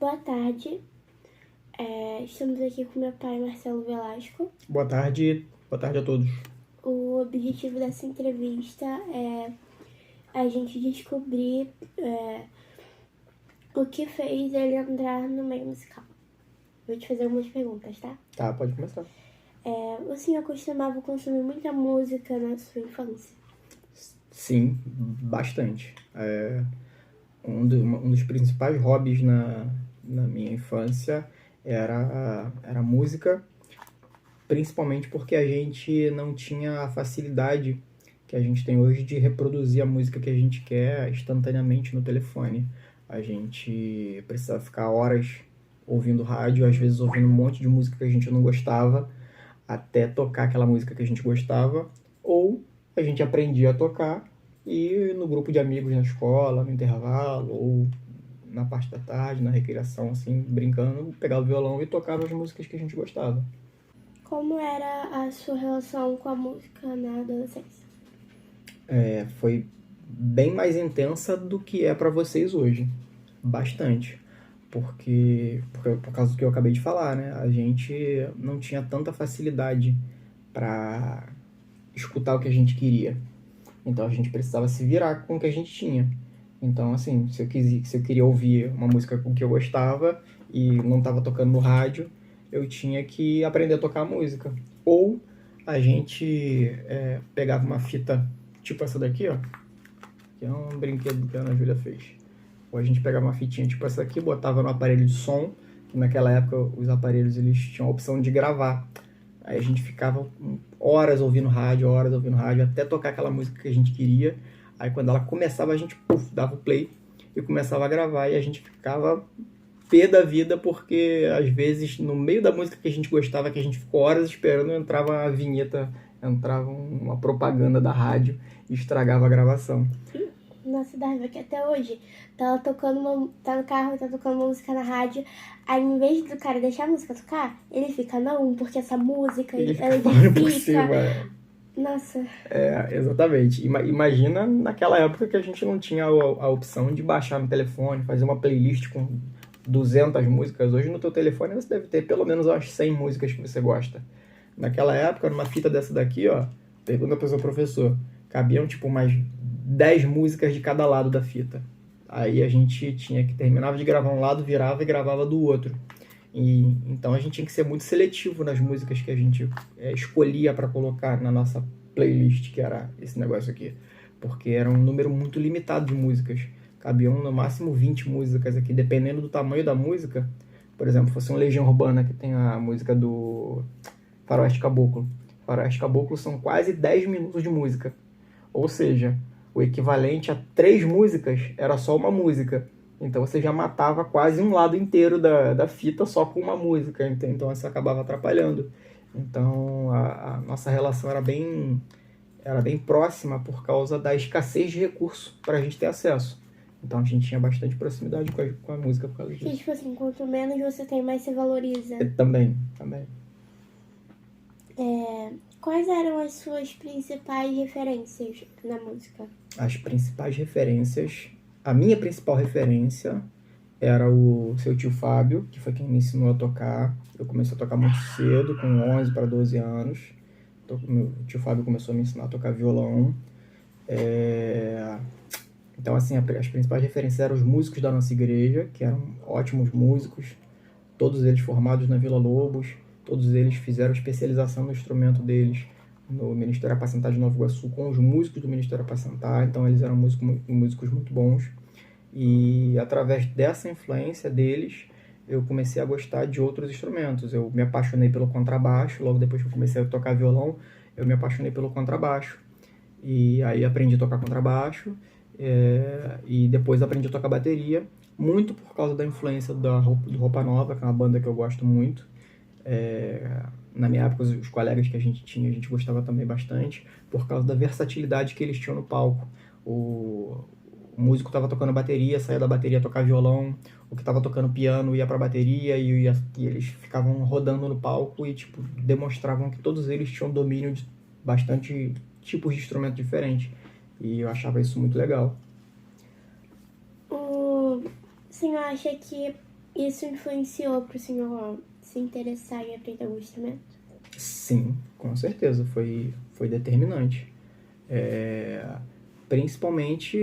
Boa tarde, estamos aqui com meu pai, Marcelo Velasco. Boa tarde a todos. O objetivo dessa entrevista é a gente descobrir o que fez ele entrar no meio musical. Vou te fazer algumas perguntas, tá? Tá, pode começar. O senhor costumava consumir muita música na sua infância? Sim, bastante. Um dos principais hobbies na minha infância era a música, principalmente porque a gente não tinha a facilidade que a gente tem hoje de reproduzir a música que a gente quer instantaneamente no telefone. A gente precisava ficar horas ouvindo rádio, às vezes ouvindo um monte de música que a gente não gostava, até tocar aquela música que a gente gostava, ou a gente aprendia a tocar e no grupo de amigos na escola, no intervalo, ou na parte da tarde, na recreação, assim, brincando, pegava o violão e tocava as músicas que a gente gostava. Como era a sua relação com a música na adolescência? Foi bem mais intensa do que é para vocês hoje. Bastante. Porque, por causa do que eu acabei de falar, né? A gente não tinha tanta facilidade para escutar o que a gente queria. Então a gente precisava se virar com o que a gente tinha. Então, assim, se eu queria ouvir uma música com que eu gostava e não estava tocando no rádio, eu tinha que aprender a tocar a música. Ou a gente pegava uma fita tipo essa daqui, ó, que é um brinquedo que a Ana Júlia fez. Ou a gente pegava uma fitinha tipo essa aqui, botava no aparelho de som, que naquela época os aparelhos eles tinham a opção de gravar. Aí a gente ficava horas ouvindo rádio, até tocar aquela música que a gente queria. Aí quando ela começava, a gente dava o play e começava a gravar. E a gente ficava pé da vida, porque às vezes no meio da música que a gente gostava, que a gente ficou horas esperando, entrava a vinheta, entrava uma propaganda da rádio e estragava a gravação. Nossa, dá raiva que até hoje tá no carro, tá tocando uma música na rádio, aí em vez do cara deixar a música tocar, ele fica, não, porque essa música, Ele fica ela falando por edifica. cima. Nossa, Exatamente. Imagina naquela época que a gente não tinha a opção de baixar no telefone, fazer uma playlist com 200 músicas. Hoje no teu telefone você deve ter pelo menos umas 100 músicas que você gosta. Naquela época, numa fita dessa daqui, ó, pergunta pro seu professor, cabiam tipo umas 10 músicas de cada lado da fita. Aí a gente tinha que terminava de gravar um lado, virava e gravava do outro. Então a gente tinha que ser muito seletivo nas músicas que a gente escolhia para colocar na nossa playlist, que era esse negócio aqui. Porque era um número muito limitado de músicas. Cabiam no máximo 20 músicas aqui, dependendo do tamanho da música. Por exemplo, fosse uma Legião Urbana, que tem a música do Faroeste Caboclo. Faroeste Caboclo são quase 10 minutos de música. Ou seja, o equivalente a 3 músicas era só uma música. Então você já matava quase um lado inteiro da fita só com uma música. Então isso acabava atrapalhando. Então a nossa relação era bem próxima por causa da escassez de recurso para a gente ter acesso. Então a gente tinha bastante proximidade com a música por causa disso. e tipo assim, quanto menos você tem, mais você valoriza. Também. Quais eram as suas principais referências na música? As principais referências, a minha principal referência era o seu tio Fábio, que foi quem me ensinou a tocar. Eu comecei a tocar muito cedo, com 11 para 12 anos. Meu tio Fábio começou a me ensinar a tocar violão. Então, assim, as principais referências eram os músicos da nossa igreja, que eram ótimos músicos, todos eles formados na Vila Lobos, todos eles fizeram especialização no instrumento deles no Ministério Apacentar de Nova Iguaçu, com os músicos do Ministério Apacentar, então eles eram músicos muito bons. E através dessa influência deles, eu comecei a gostar de outros instrumentos. Eu me apaixonei pelo contrabaixo, logo depois que eu comecei a tocar violão, eu me apaixonei pelo contrabaixo. E aí aprendi a tocar contrabaixo, e depois aprendi a tocar bateria, muito por causa da influência do Roupa Nova, que é uma banda que eu gosto muito. Na minha época, os colegas que a gente tinha, a gente gostava também bastante, por causa da versatilidade que eles tinham no palco. O músico estava tocando bateria, saía da bateria tocar violão, o que estava tocando piano ia para bateria e eles ficavam rodando no palco e tipo, demonstravam que todos eles tinham domínio de bastante tipos de instrumento diferentes. E eu achava isso muito legal. O senhor acha que Isso influenciou pro senhor se interessar em aprender algum instrumento? Sim, com certeza, foi determinante. É, Principalmente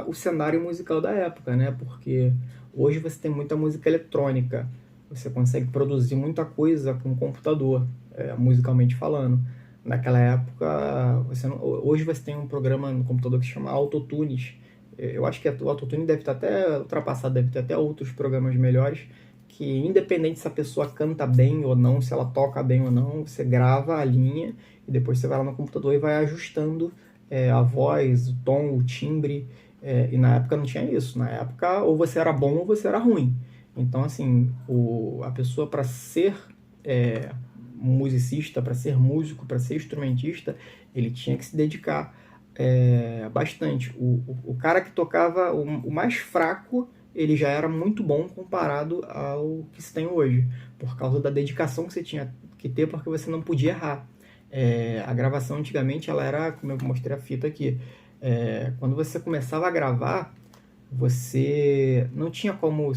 o cenário musical da época, né? Porque hoje você tem muita música eletrônica, você consegue produzir muita coisa com o computador, musicalmente falando. Naquela época, hoje você tem um programa no computador que se chama Autotunes. Eu acho que o Autotune deve estar até ultrapassado, deve ter até outros programas melhores, que independente se a pessoa canta bem ou não, se ela toca bem ou não, você grava a linha e depois você vai lá no computador e vai ajustando a voz, o tom, o timbre. E na época não tinha isso. Na época, ou você era bom ou você era ruim. Então, assim, a pessoa para ser musicista, para ser músico, para ser instrumentista, ele tinha que se dedicar bastante. O cara que tocava o mais fraco, ele já era muito bom comparado ao que se tem hoje, por causa da dedicação que você tinha que ter, porque você não podia errar. A gravação antigamente ela era, como eu mostrei a fita aqui, quando você começava a gravar, você não tinha como,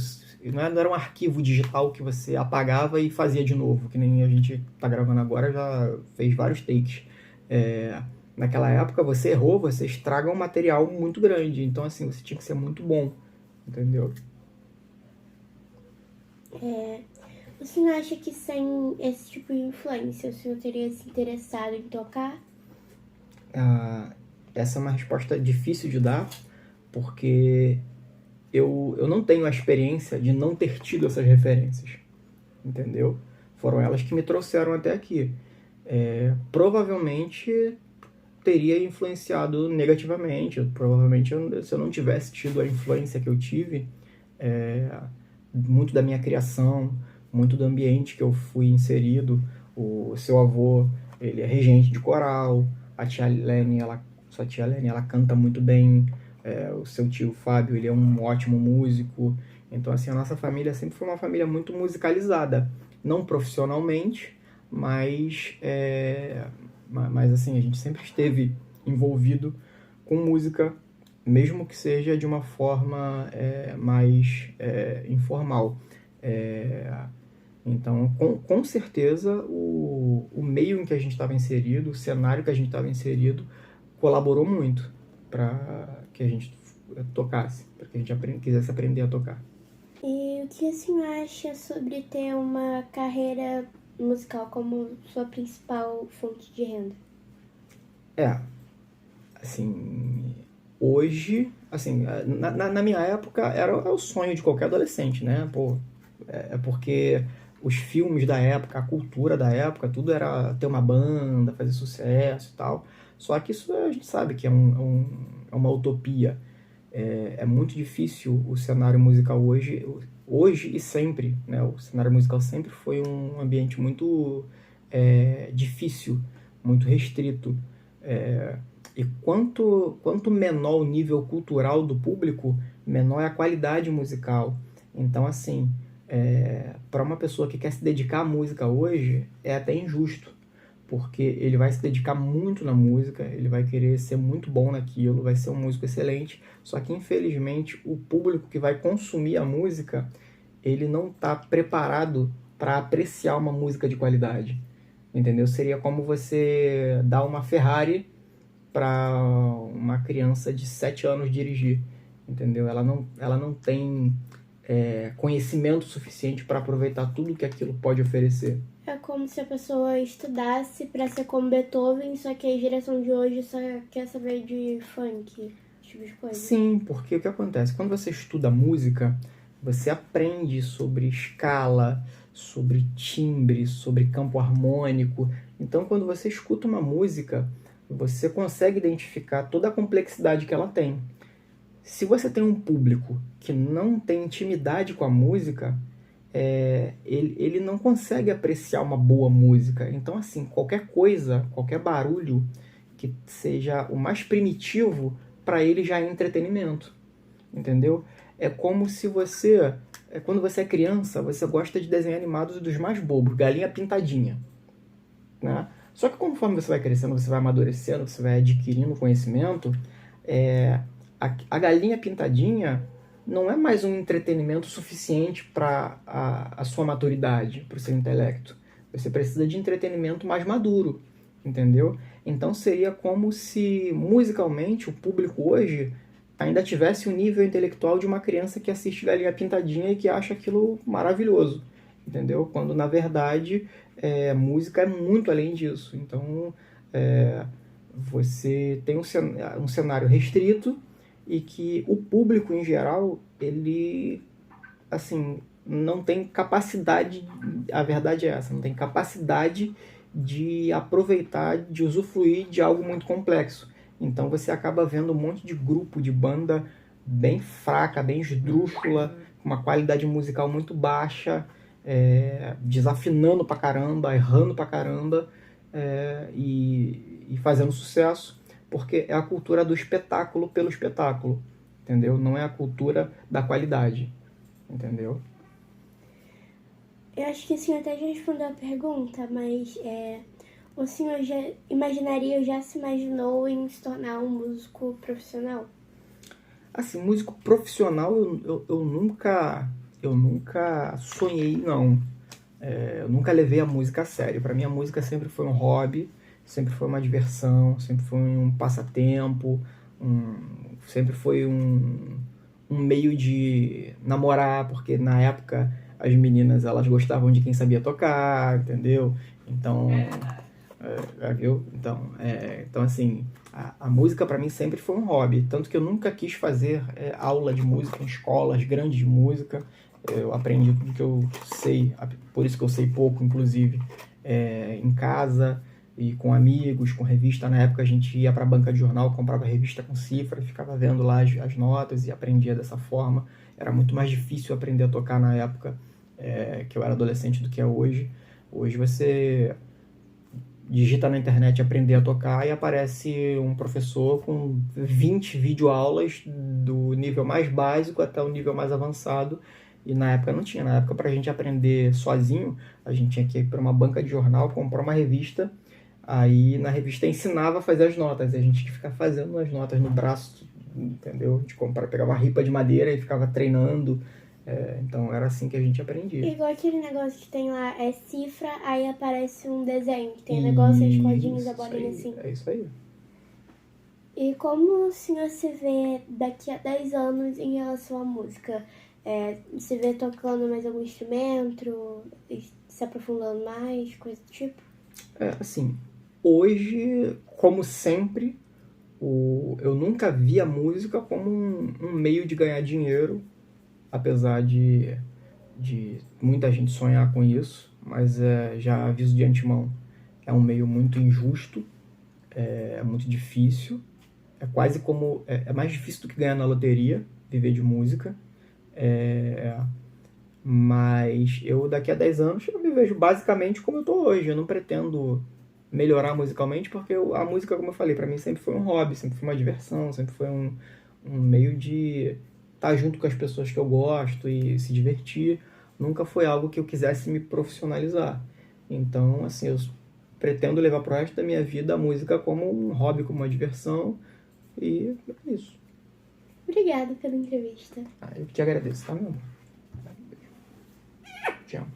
não era um arquivo digital que você apagava e fazia de novo, que nem a gente está gravando agora, já fez vários takes. Naquela época você errou, você estraga um material muito grande, então assim, você tinha que ser muito bom, entendeu? O senhor acha que sem esse tipo de influência, o senhor teria se interessado em tocar? Essa é uma resposta difícil de dar, porque eu não tenho a experiência de não ter tido essas referências, entendeu? Foram elas que me trouxeram até aqui. Provavelmente teria influenciado negativamente. Provavelmente, se eu não tivesse tido a influência que eu tive, muito da minha criação, muito do ambiente que eu fui inserido. O seu avô, ele é regente de coral, a sua tia Lene, ela canta muito bem, o seu tio Fábio, ele é um ótimo músico. Então, assim, a nossa família sempre foi uma família muito musicalizada. Não profissionalmente, mas assim, a gente sempre esteve envolvido com música, mesmo que seja de uma forma mais informal. Então, com certeza, o meio em que a gente estava inserido, o cenário que a gente estava inserido, colaborou muito para que a gente tocasse, para que a gente quisesse aprender a tocar. E o que o senhor acha sobre ter uma carreira musical como sua principal fonte de renda? Assim, hoje, assim, na minha época era o sonho de qualquer adolescente, né? Pô, porque os filmes da época, a cultura da época, tudo era ter uma banda, fazer sucesso e tal. Só que isso a gente sabe que é uma utopia. É muito difícil o cenário musical hoje e sempre, né? O cenário musical sempre foi um ambiente muito difícil, muito restrito. E quanto menor o nível cultural do público, menor é a qualidade musical. Então, assim, para uma pessoa que quer se dedicar à música hoje, é até injusto, porque ele vai se dedicar muito na música, ele vai querer ser muito bom naquilo, vai ser um músico excelente, só que infelizmente o público que vai consumir a música, ele não está preparado para apreciar uma música de qualidade, entendeu? Seria como você dar uma Ferrari para uma criança de 7 anos dirigir, entendeu? Ela não tem conhecimento suficiente para aproveitar tudo que aquilo pode oferecer. É como se a pessoa estudasse para ser como Beethoven, só que a geração de hoje só quer saber de funk, esse tipo de coisa. Sim, porque o que acontece? Quando você estuda música, você aprende sobre escala, sobre timbre, sobre campo harmônico. Então, quando você escuta uma música, você consegue identificar toda a complexidade que ela tem. Se você tem um público que não tem intimidade com a música, ele não consegue apreciar uma boa música. Então, assim, qualquer coisa, qualquer barulho que seja o mais primitivo, para ele já é entretenimento, entendeu? É como se quando você é criança, você gosta de desenhos animados dos mais bobos, Galinha Pintadinha, né? Só que conforme você vai crescendo, você vai amadurecendo, você vai adquirindo conhecimento, a Galinha Pintadinha não é mais um entretenimento suficiente para a sua maturidade, para o seu intelecto. Você precisa de entretenimento mais maduro, entendeu? Então seria como se, musicalmente, o público hoje ainda tivesse o nível intelectual de uma criança que assiste Galinha Pintadinha e que acha aquilo maravilhoso, entendeu? Quando, na verdade, música é muito além disso. Então, você tem um cenário restrito e que o público, em geral, ele, assim, não tem capacidade, a verdade é essa, não tem capacidade de aproveitar, de usufruir de algo muito complexo. Então você acaba vendo um monte de grupo, de banda bem fraca, bem esdrúxula, com uma qualidade musical muito baixa, desafinando pra caramba, errando pra caramba, e fazendo sucesso, porque é a cultura do espetáculo pelo espetáculo, entendeu? Não é a cultura da qualidade, entendeu? Eu acho que o senhor até já respondeu a pergunta, mas o senhor já se imaginou em se tornar um músico profissional? Assim, músico profissional eu nunca sonhei, não. Eu nunca levei a música a sério. Para mim, a música sempre foi um hobby, sempre foi uma diversão, sempre foi um passatempo, sempre foi um meio de namorar, porque na época as meninas elas gostavam de quem sabia tocar, entendeu? Então, viu? Então assim, a música para mim sempre foi um hobby, tanto que eu nunca quis fazer aula de música em escolas grandes de música. Eu aprendi tudo que eu sei, por isso que eu sei pouco, inclusive, em casa e com amigos, com revista. Na época a gente ia para a banca de jornal, comprava revista com cifra, ficava vendo lá as notas e aprendia dessa forma. Era muito mais difícil aprender a tocar na época que eu era adolescente do que é hoje. Hoje você digita na internet aprender a tocar e aparece um professor com 20 videoaulas do nível mais básico até o nível mais avançado. E na época não tinha. Na época, para a gente aprender sozinho, a gente tinha que ir para uma banca de jornal, comprar uma revista. Aí na revista ensinava a fazer as notas. E a gente tinha que ficar fazendo as notas no braço, entendeu? A gente pegava uma ripa de madeira e ficava treinando. Então era assim que a gente aprendia. Igual aquele negócio que tem lá, cifra, aí aparece um desenho, que tem o negócio, as cordinhas, a bolinha assim. É isso aí. E como o senhor se vê daqui a 10 anos em relação à música? Se vê tocando mais algum instrumento, se aprofundando mais, coisa do tipo? Assim, hoje, como sempre, eu nunca vi a música como um meio de ganhar dinheiro, apesar de muita gente sonhar com isso, mas já aviso de antemão, é um meio muito injusto, é muito difícil, é quase como, é mais difícil do que ganhar na loteria, viver de música, mas eu daqui a 10 anos eu me vejo basicamente como eu tô hoje. Eu não pretendo melhorar musicalmente, porque a música, como eu falei, para mim sempre foi um hobby, sempre foi uma diversão, sempre foi um meio de estar junto com as pessoas que eu gosto e se divertir. Nunca foi algo que eu quisesse me profissionalizar. Então, assim, eu pretendo levar pro resto da minha vida a música como um hobby, como uma diversão, e é isso. Obrigada pela entrevista. Eu que te agradeço, tá, meu amor? Te amo.